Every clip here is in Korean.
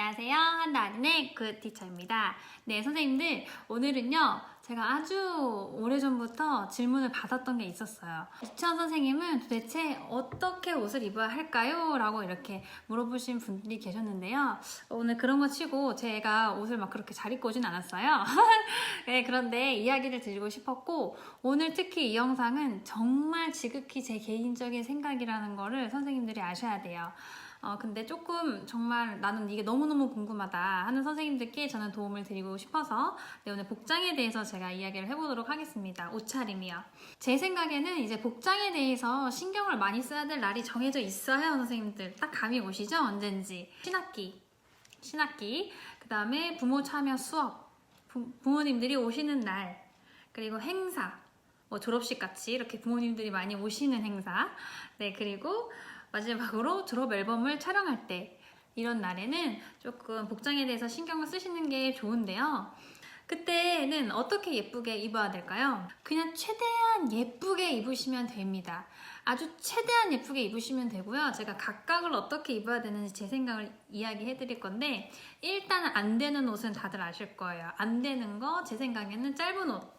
안녕하세요. 한나은의 굿티처입니다. 네, 선생님들, 오늘은요, 제가 아주 오래전부터 질문을 받았던 게 있었어요. 유치원 선생님은 도대체 어떻게 옷을 입어야 할까요? 라고 이렇게 물어보신 분들이 계셨는데요. 오늘 그런 거 치고 제가 옷을 막 그렇게 잘 입고 오진 않았어요. 네, 그런데 이야기를 드리고 싶었고, 오늘 특히 이 영상은 정말 지극히 제 개인적인 생각이라는 거를 선생님들이 아셔야 돼요. 근데 조금 정말 나는 이게 너무너무 궁금하다 하는 선생님들께 저는 도움을 드리고 싶어서 오늘 복장에 대해서 제가 이야기를 해보도록 하겠습니다. 옷차림이요. 제 생각에는 이제 복장에 대해서 신경을 많이 써야 될 날이 정해져 있어요, 선생님들. 딱 감이 오시죠? 언젠지. 신학기, 그 다음에 부모 참여 수업, 부모님들이 오시는 날, 그리고 행사, 뭐 졸업식 같이 이렇게 부모님들이 많이 오시는 행사, 네, 그리고 마지막으로 졸업 앨범을 촬영할 때, 이런 날에는 조금 복장에 대해서 신경을 쓰시는 게 좋은데요. 그때는 어떻게 예쁘게 입어야 될까요? 그냥 최대한 예쁘게 입으시면 됩니다. 아주 최대한 예쁘게 입으시면 되고요. 제가 각각을 어떻게 입어야 되는지 제 생각을 이야기해 드릴 건데, 일단 안 되는 옷은 다들 아실 거예요. 안 되는 거 제 생각에는 짧은 옷,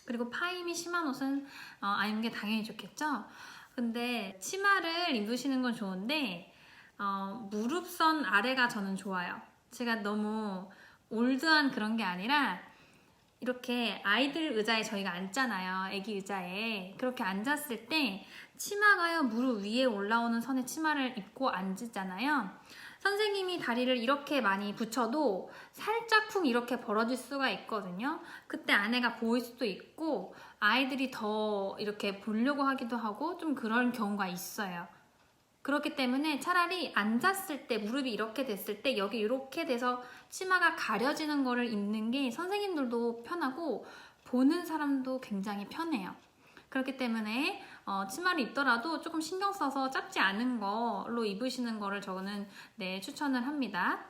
그리고 파임이 심한 옷은 안 입는 게 당연히 좋겠죠. 근데 치마를 입으시는 건 좋은데 무릎선 아래가 저는 좋아요. 제가 너무 올드한 그런 게 아니라 이렇게 아이들 의자에 저희가 앉잖아요. 애기 의자에. 그렇게 앉았을 때 치마가요, 무릎 위에 올라오는 선의 치마를 입고 앉잖아요. 선생님이 다리를 이렇게 많이 붙여도 살짝쿵 이렇게 벌어질 수가 있거든요. 그때 안에가 보일 수도 있고 아이들이 더 이렇게 보려고 하기도 하고 좀 그런 경우가 있어요. 그렇기 때문에 차라리 앉았을 때 무릎이 이렇게 됐을 때 여기 이렇게 돼서 치마가 가려지는 거를 입는 게 선생님들도 편하고 보는 사람도 굉장히 편해요. 그렇기 때문에 치마를 입더라도 조금 신경 써서 짧지 않은 걸로 입으시는 거를 저는 추천을 합니다.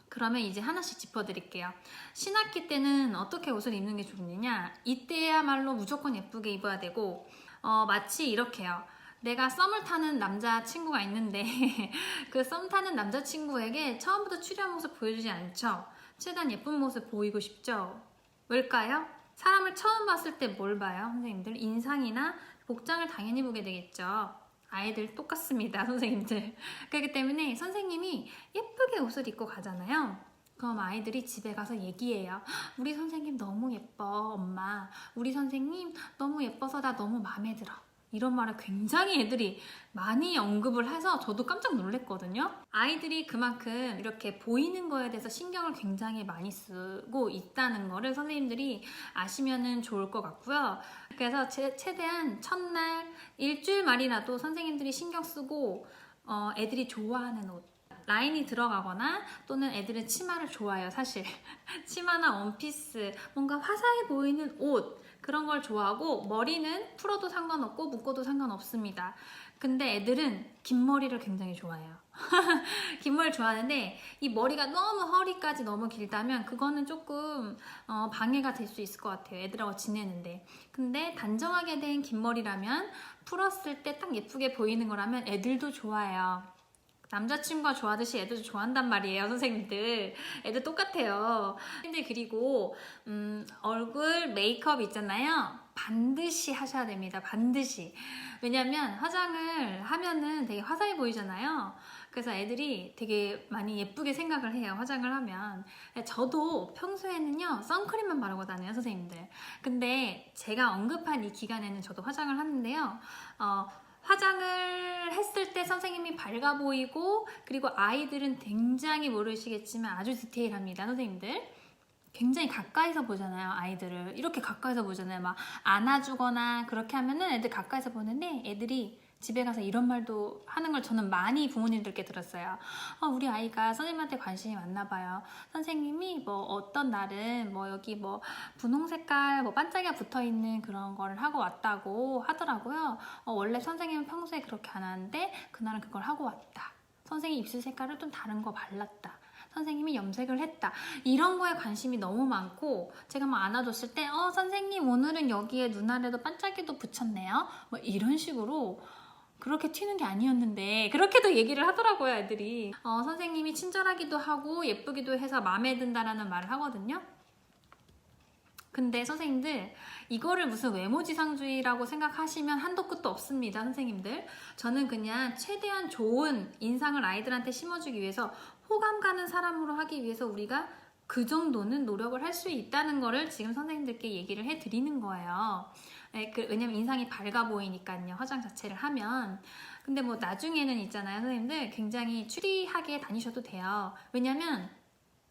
그러면 이제 하나씩 짚어드릴게요. 신학기 때는 어떻게 옷을 입는 게 좋느냐? 이때야말로 무조건 예쁘게 입어야 되고 마치 이렇게요. 내가 썸을 타는 남자친구가 있는데 그 썸 타는 남자친구에게 처음부터 추리한 모습 보여주지 않죠? 최대한 예쁜 모습 보이고 싶죠? 왜일까요? 사람을 처음 봤을 때 뭘 봐요, 선생님들? 인상이나 복장을 당연히 보게 되겠죠. 아이들 똑같습니다, 선생님들. 그렇기 때문에 선생님이 예쁘게 옷을 입고 가잖아요. 그럼 아이들이 집에 가서 얘기해요. 우리 선생님 너무 예뻐, 엄마. 우리 선생님 너무 예뻐서 나 너무 마음에 들어. 이런 말을 굉장히 애들이 많이 언급을 해서 저도 깜짝 놀랐거든요. 아이들이 그만큼 이렇게 보이는 거에 대해서 신경을 굉장히 많이 쓰고 있다는 거를 선생님들이 아시면 좋을 것 같고요. 그래서 최대한 첫날, 일주일 말이라도 선생님들이 신경 쓰고 애들이 좋아하는 옷, 라인이 들어가거나 또는 애들은 치마를 좋아해요, 사실. 치마나 원피스, 뭔가 화사해 보이는 옷, 그런 걸 좋아하고 머리는 풀어도 상관없고 묶어도 상관없습니다. 근데 애들은 긴 머리를 굉장히 좋아해요. 긴 머리 좋아하는데 이 머리가 너무 허리까지 너무 길다면 그거는 조금 방해가 될 수 있을 것 같아요. 애들하고 지내는데. 근데 단정하게 된 긴 머리라면 풀었을 때 딱 예쁘게 보이는 거라면 애들도 좋아해요. 남자친구가 좋아하듯이 애들도 좋아한단 말이에요, 선생님들. 애들 똑같아요. 근데 그리고 얼굴 메이크업 있잖아요. 반드시 하셔야 됩니다. 반드시. 왜냐면 화장을 하면은 되게 화사해 보이잖아요. 그래서 애들이 되게 많이 예쁘게 생각을 해요, 화장을 하면. 저도 평소에는요, 선크림만 바르고 다녀요, 선생님들. 근데 제가 언급한 이 기간에는 저도 화장을 하는데요. 화장을 했을 때 선생님이 밝아 보이고, 그리고 아이들은 굉장히 모르시겠지만 아주 디테일합니다, 선생님들. 굉장히 가까이서 보잖아요, 아이들을. 이렇게 가까이서 보잖아요. 막 안아주거나 그렇게 하면은 애들 가까이서 보는데 애들이 집에 가서 이런 말도 하는 걸 저는 많이 부모님들께 들었어요. 우리 아이가 선생님한테 관심이 많나 봐요. 선생님이 뭐 어떤 날은 뭐 여기 뭐 분홍 색깔 뭐 반짝이가 붙어있는 그런 거를 하고 왔다고 하더라고요. 원래 선생님은 평소에 그렇게 안 하는데 그날은 그걸 하고 왔다. 선생님 입술 색깔을 좀 다른 거 발랐다. 선생님이 염색을 했다. 이런 거에 관심이 너무 많고 제가 막 안아줬을 때 선생님 오늘은 여기에 눈 아래도 반짝이도 붙였네요. 뭐 이런 식으로 그렇게 튀는 게 아니었는데 그렇게도 얘기를 하더라고요, 애들이. 선생님이 친절하기도 하고 예쁘기도 해서 마음에 든다라는 말을 하거든요. 근데 선생님들 이거를 무슨 외모지상주의라고 생각하시면 한도 끝도 없습니다, 선생님들. 저는 그냥 최대한 좋은 인상을 아이들한테 심어주기 위해서 호감 가는 사람으로 하기 위해서 우리가 그 정도는 노력을 할 수 있다는 거를 지금 선생님들께 얘기를 해드리는 거예요. 네, 왜냐면 인상이 밝아 보이니까요, 화장 자체를 하면. 근데 뭐 나중에는 있잖아요, 선생님들 굉장히 추리하게 다니셔도 돼요. 왜냐면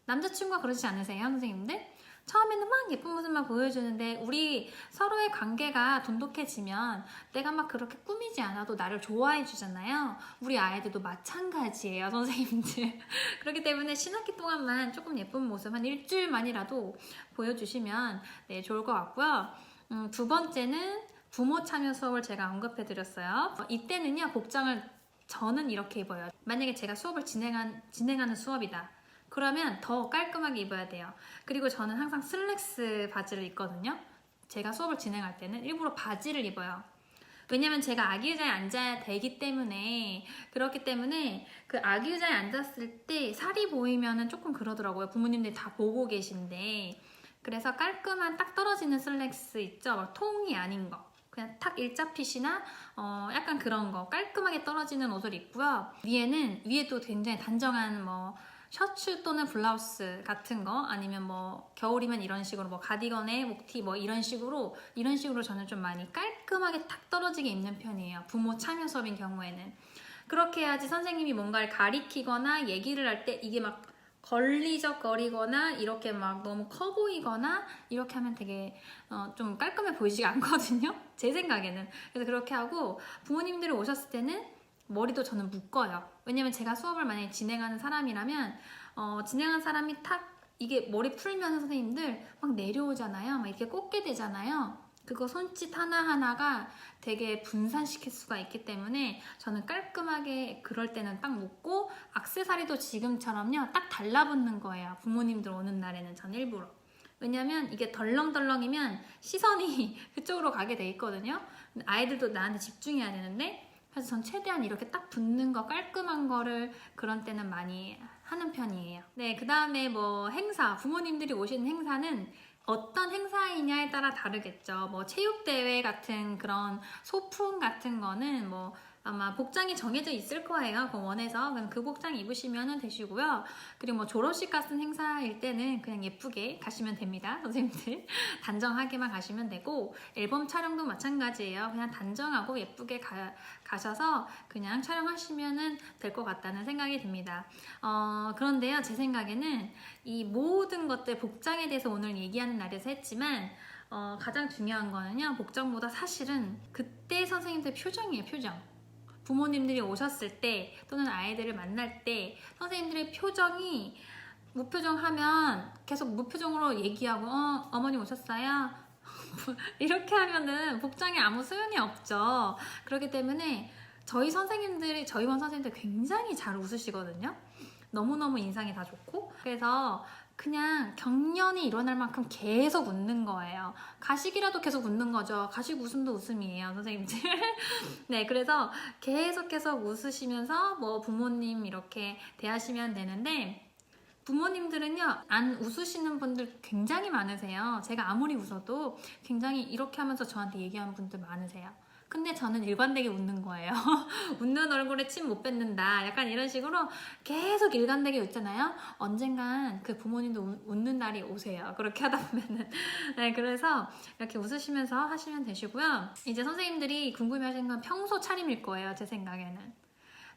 남자친구가 그러지 않으세요, 선생님들? 처음에는 막 예쁜 모습만 보여주는데 우리 서로의 관계가 돈독해지면 내가 막 그렇게 꾸미지 않아도 나를 좋아해 주잖아요. 우리 아이들도 마찬가지예요, 선생님들. 그렇기 때문에 신학기 동안만 조금 예쁜 모습 한 일주일만이라도 보여주시면 네, 좋을 것 같고요. 두 번째는 부모 참여 수업을 제가 언급해 드렸어요. 이때는요, 복장을 저는 이렇게 입어요. 만약에 제가 수업을 진행하는 수업이다, 그러면 더 깔끔하게 입어야 돼요. 그리고 저는 항상 슬랙스 바지를 입거든요. 제가 수업을 진행할 때는 일부러 바지를 입어요. 왜냐면 제가 아기 의자에 앉아야 되기 때문에. 그렇기 때문에 그 아기 의자에 앉았을 때 살이 보이면은 조금 그러더라고요. 부모님들이 다 보고 계신데. 그래서 깔끔한 딱 떨어지는 슬랙스 있죠? 막 통이 아닌 거. 그냥 탁 일자핏이나 약간 그런 거 깔끔하게 떨어지는 옷을 입고요. 위에도 굉장히 단정한 뭐 셔츠 또는 블라우스 같은 거, 아니면 뭐 겨울이면 이런 식으로 뭐 가디건에 목티 뭐 이런 식으로 저는 좀 많이 깔끔하게 탁 떨어지게 입는 편이에요. 부모 참여 수업인 경우에는. 그렇게 해야지 선생님이 뭔가를 가리키거나 얘기를 할 때 이게 막 걸리적거리거나 이렇게 막 너무 커 보이거나 이렇게 하면 되게 좀 깔끔해 보이지가 않거든요, 제 생각에는. 그래서 그렇게 하고, 부모님들이 오셨을 때는 머리도 저는 묶어요. 왜냐면 제가 수업을 만약에 진행하는 사람이라면 진행하는 사람이 탁 이게 머리 풀면서 선생님들 막 내려오잖아요. 막 이렇게 꽂게 되잖아요. 그거 손짓 하나하나가 되게 분산시킬 수가 있기 때문에 저는 깔끔하게 그럴 때는 딱 묶고, 액세서리도 지금처럼요 딱 달라붙는 거예요. 부모님들 오는 날에는 전 일부러. 왜냐면 이게 덜렁덜렁이면 시선이 그쪽으로 가게 돼 있거든요. 아이들도 나한테 집중해야 되는데, 그래서 전 최대한 이렇게 딱 붙는 거, 깔끔한 거를 그런 때는 많이 하는 편이에요. 네, 그 다음에 뭐 행사, 부모님들이 오시는 행사는 어떤 행사이냐에 따라 다르겠죠. 뭐 체육대회 같은 그런 소풍 같은 거는 뭐 아마 복장이 정해져 있을 거예요, 공원에서. 그럼 그 복장 입으시면 되시고요. 그리고 뭐 졸업식 같은 행사일 때는 그냥 예쁘게 가시면 됩니다, 선생님들. 단정하게만 가시면 되고, 앨범 촬영도 마찬가지예요. 그냥 단정하고 예쁘게 가셔서 그냥 촬영하시면 될 것 같다는 생각이 듭니다. 그런데요, 제 생각에는 이 모든 것들, 복장에 대해서 오늘 얘기하는 날에서 했지만 가장 중요한 거는요, 복장보다 사실은 그때 선생님들 표정이에요, 표정. 부모님들이 오셨을 때 또는 아이들을 만날 때 선생님들의 표정이 무표정하면 계속 무표정으로 얘기하고 어머니 오셨어요? 이렇게 하면은 복장에 아무 소용이 없죠. 그렇기 때문에 저희 반 선생님들 굉장히 잘 웃으시거든요. 너무너무 인상이 다 좋고. 그래서 그냥 경련이 일어날 만큼 계속 웃는 거예요. 가식이라도 계속 웃는 거죠. 가식 웃음도 웃음이에요, 선생님들. 네, 그래서 계속 웃으시면서 뭐 부모님 이렇게 대하시면 되는데, 부모님들은요 안 웃으시는 분들 굉장히 많으세요. 제가 아무리 웃어도 굉장히 이렇게 하면서 저한테 얘기하는 분들 많으세요. 근데 저는 일관되게 웃는 거예요. 웃는 얼굴에 침 못 뱉는다, 약간 이런 식으로 계속 일관되게 웃잖아요. 언젠간 그 부모님도 웃는 날이 오세요, 그렇게 하다 보면은. 네, 그래서 이렇게 웃으시면서 하시면 되시고요. 이제 선생님들이 궁금해하시는 건 평소 차림일 거예요, 제 생각에는.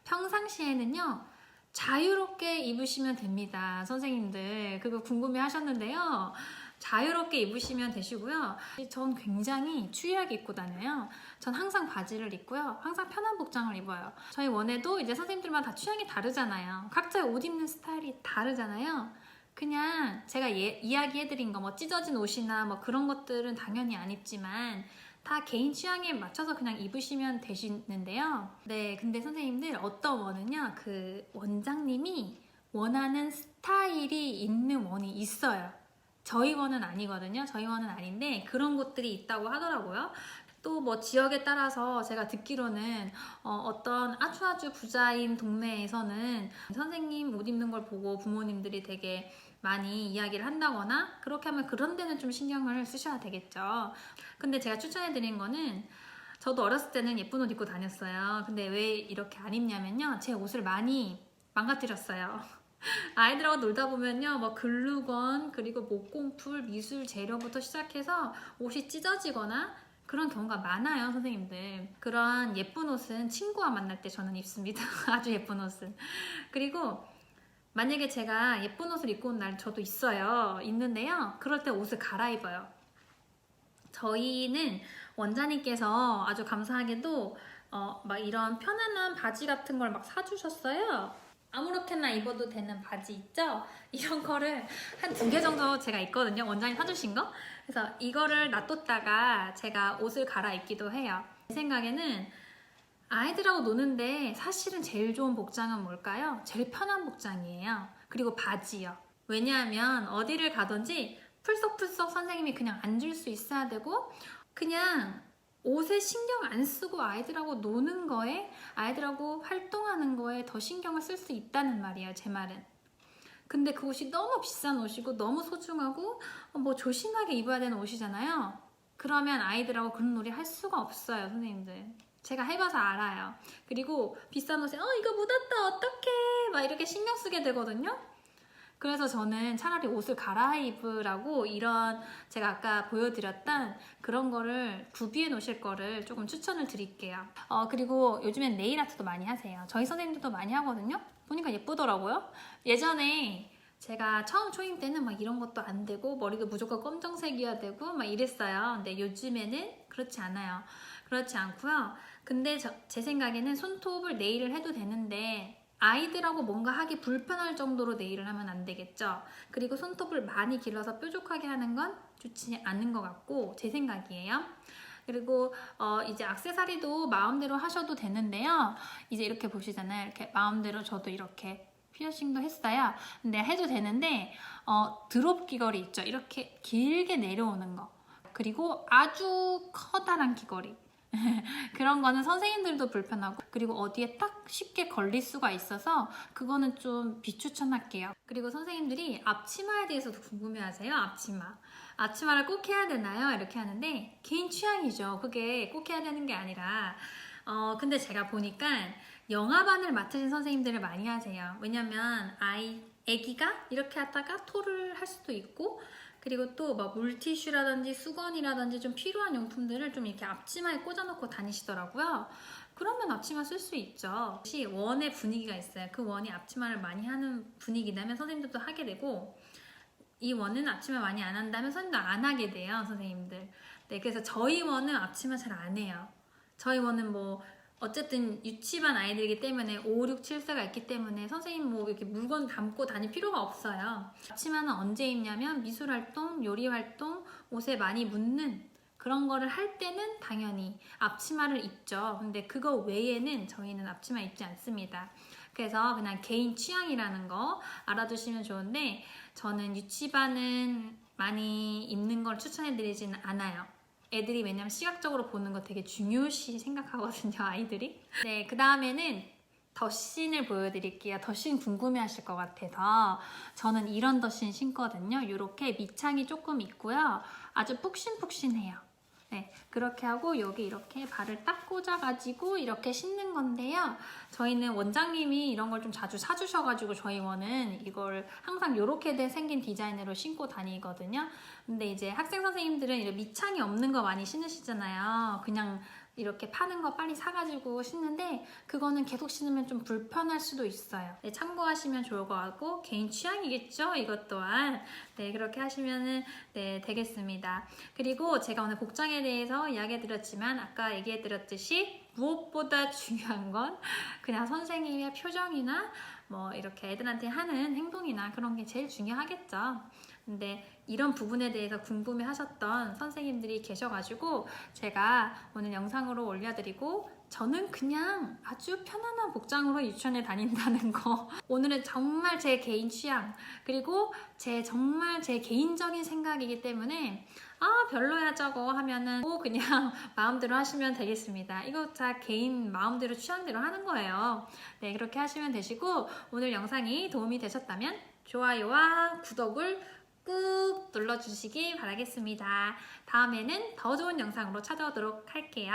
평상시에는요 자유롭게 입으시면 됩니다, 선생님들. 그거 궁금해 하셨는데요, 자유롭게 입으시면 되시고요. 전 굉장히 추리하게 입고 다녀요. 전 항상 바지를 입고요, 항상 편한 복장을 입어요. 저희 원에도 이제 선생님들마다 다 취향이 다르잖아요. 각자의 옷 입는 스타일이 다르잖아요. 그냥 제가 이야기해드린 거 뭐 찢어진 옷이나 뭐 그런 것들은 당연히 안 입지만 다 개인 취향에 맞춰서 그냥 입으시면 되시는데요. 네, 근데 선생님들 어떤 원은요, 그 원장님이 원하는 스타일이 있는 원이 있어요. 저희 원은 아니거든요. 저희 원은 아닌데 그런 곳들이 있다고 하더라고요. 또 뭐 지역에 따라서 제가 듣기로는 어떤 아주 부자인 동네에서는 선생님 옷 입는 걸 보고 부모님들이 되게 많이 이야기를 한다거나 그렇게 하면 그런 데는 좀 신경을 쓰셔야 되겠죠. 근데 제가 추천해드린 거는 저도 어렸을 때는 예쁜 옷 입고 다녔어요. 근데 왜 이렇게 안 입냐면요. 제 옷을 많이 망가뜨렸어요. 아이들하고 놀다 보면요, 뭐 글루건, 그리고 목공풀, 미술 재료부터 시작해서 옷이 찢어지거나 그런 경우가 많아요, 선생님들. 그런 예쁜 옷은 친구와 만날 때 저는 입습니다. 아주 예쁜 옷은. 그리고 만약에 제가 예쁜 옷을 입고 온 날 저도 있는데요. 그럴 때 옷을 갈아입어요. 저희는 원장님께서 아주 감사하게도 막 이런 편안한 바지 같은 걸 막 사주셨어요. 아무렇게나 입어도 되는 바지 있죠? 이런 거를 한 2개 정도 제가 있거든요. 원장님 사주신 거. 그래서 이거를 놔뒀다가 제가 옷을 갈아입기도 해요. 제 생각에는 아이들하고 노는데 사실은 제일 좋은 복장은 뭘까요? 제일 편한 복장이에요. 그리고 바지요. 왜냐하면 어디를 가든지 풀썩풀썩 선생님이 그냥 앉을 수 있어야 되고 그냥 옷에 신경 안 쓰고 아이들하고 노는 거에 아이들하고 활동하는 거에 더 신경을 쓸 수 있다는 말이에요. 제 말은. 근데 그 옷이 너무 비싼 옷이고 너무 소중하고 뭐 조심하게 입어야 되는 옷이잖아요. 그러면 아이들하고 그런 놀이 할 수가 없어요, 선생님들. 제가 해봐서 알아요. 그리고 비싼 옷에 이거 묻었다 어떡해 막 이렇게 신경 쓰게 되거든요. 그래서 저는 차라리 옷을 갈아입으라고 이런 제가 아까 보여드렸던 그런 거를 구비해 놓으실 거를 조금 추천을 드릴게요. 그리고 요즘엔 네일 아트도 많이 하세요. 저희 선생님들도 많이 하거든요. 보니까 예쁘더라고요. 예전에 제가 처음 초임 때는 막 이런 것도 안 되고 머리도 무조건 검정색이어야 되고 막 이랬어요. 근데 요즘에는 그렇지 않아요. 그렇지 않고요. 근데 제 생각에는 손톱을 네일을 해도 되는데 아이들하고 뭔가 하기 불편할 정도로 네일을 하면 안 되겠죠. 그리고 손톱을 많이 길러서 뾰족하게 하는 건 좋지 않은 것 같고 제 생각이에요. 그리고 이제 액세서리도 마음대로 하셔도 되는데요. 이제 이렇게 보시잖아요. 이렇게 마음대로 저도 이렇게 피어싱도 했어요. 근데 해도 되는데 드롭 귀걸이 있죠. 이렇게 길게 내려오는 거. 그리고 아주 커다란 귀걸이. 그런 거는 선생님들도 불편하고 그리고 어디에 딱 쉽게 걸릴 수가 있어서 그거는 좀 비추천할게요. 그리고 선생님들이 앞치마에 대해서도 궁금해하세요. 앞치마를 꼭 해야 되나요? 이렇게 하는데 개인 취향이죠. 그게 꼭 해야 되는 게 아니라 근데 제가 보니까 영아반을 맡으신 선생님들을 많이 하세요. 왜냐면 애기가 이렇게 하다가 토를 할 수도 있고 그리고 또 막 물티슈라든지 수건이라든지 좀 필요한 용품들을 좀 이렇게 앞치마에 꽂아놓고 다니시더라고요. 그러면 앞치마 쓸 수 있죠. 혹시 원의 분위기가 있어요. 그 원이 앞치마를 많이 하는 분위기라면 선생님들도 하게 되고 이 원은 앞치마 많이 안 한다면 선생님도 안 하게 돼요. 선생님들. 네, 그래서 저희 원은 앞치마 잘 안 해요. 저희 원은 뭐 어쨌든 유치반 아이들이기 때문에 5, 6, 7세가 있기 때문에 선생님 뭐 이렇게 물건 담고 다닐 필요가 없어요. 앞치마는 언제 입냐면 미술활동, 요리활동, 옷에 많이 묻는 그런 거를 할 때는 당연히 앞치마를 입죠. 근데 그거 외에는 저희는 앞치마 입지 않습니다. 그래서 그냥 개인 취향이라는 거 알아두시면 좋은데 저는 유치반은 많이 입는 걸 추천해드리지는 않아요. 애들이 왜냐면 시각적으로 보는 거 되게 중요시 생각하거든요, 아이들이. 네, 그 다음에는 덧신을 보여드릴게요. 덧신 궁금해 하실 것 같아서 저는 이런 덧신 신거든요. 이렇게 밑창이 조금 있고요. 아주 푹신푹신해요. 네, 그렇게 하고 여기 이렇게 발을 딱 꽂아가지고 이렇게 신는 건데요. 저희는 원장님이 이런 걸 좀 자주 사주셔가지고 저희 원은 이걸 항상 이렇게 생긴 디자인으로 신고 다니거든요. 근데 이제 학생 선생님들은 이런 밑창이 없는 거 많이 신으시잖아요. 그냥 이렇게 파는 거 빨리 사가지고 신는데 그거는 계속 신으면 좀 불편할 수도 있어요. 네, 참고하시면 좋을 것 같고 개인 취향이겠죠? 이것 또한. 네, 그렇게 하시면 네, 되겠습니다. 그리고 제가 오늘 복장에 대해서 이야기해드렸지만 아까 얘기해드렸듯이 무엇보다 중요한 건 그냥 선생님의 표정이나 뭐 이렇게 애들한테 하는 행동이나 그런 게 제일 중요하겠죠. 근데 이런 부분에 대해서 궁금해 하셨던 선생님들이 계셔가지고 제가 오늘 영상으로 올려드리고 저는 그냥 아주 편안한 복장으로 유치원에 다닌다는 거. 오늘은 정말 제 개인 취향, 그리고 정말 제 개인적인 생각이기 때문에 별로야 저거 하면은 그냥 마음대로 하시면 되겠습니다. 이거 다 개인 마음대로 취향대로 하는 거예요. 네, 그렇게 하시면 되시고, 오늘 영상이 도움이 되셨다면 좋아요와 구독을 꾹 눌러주시기 바라겠습니다. 다음에는 더 좋은 영상으로 찾아오도록 할게요.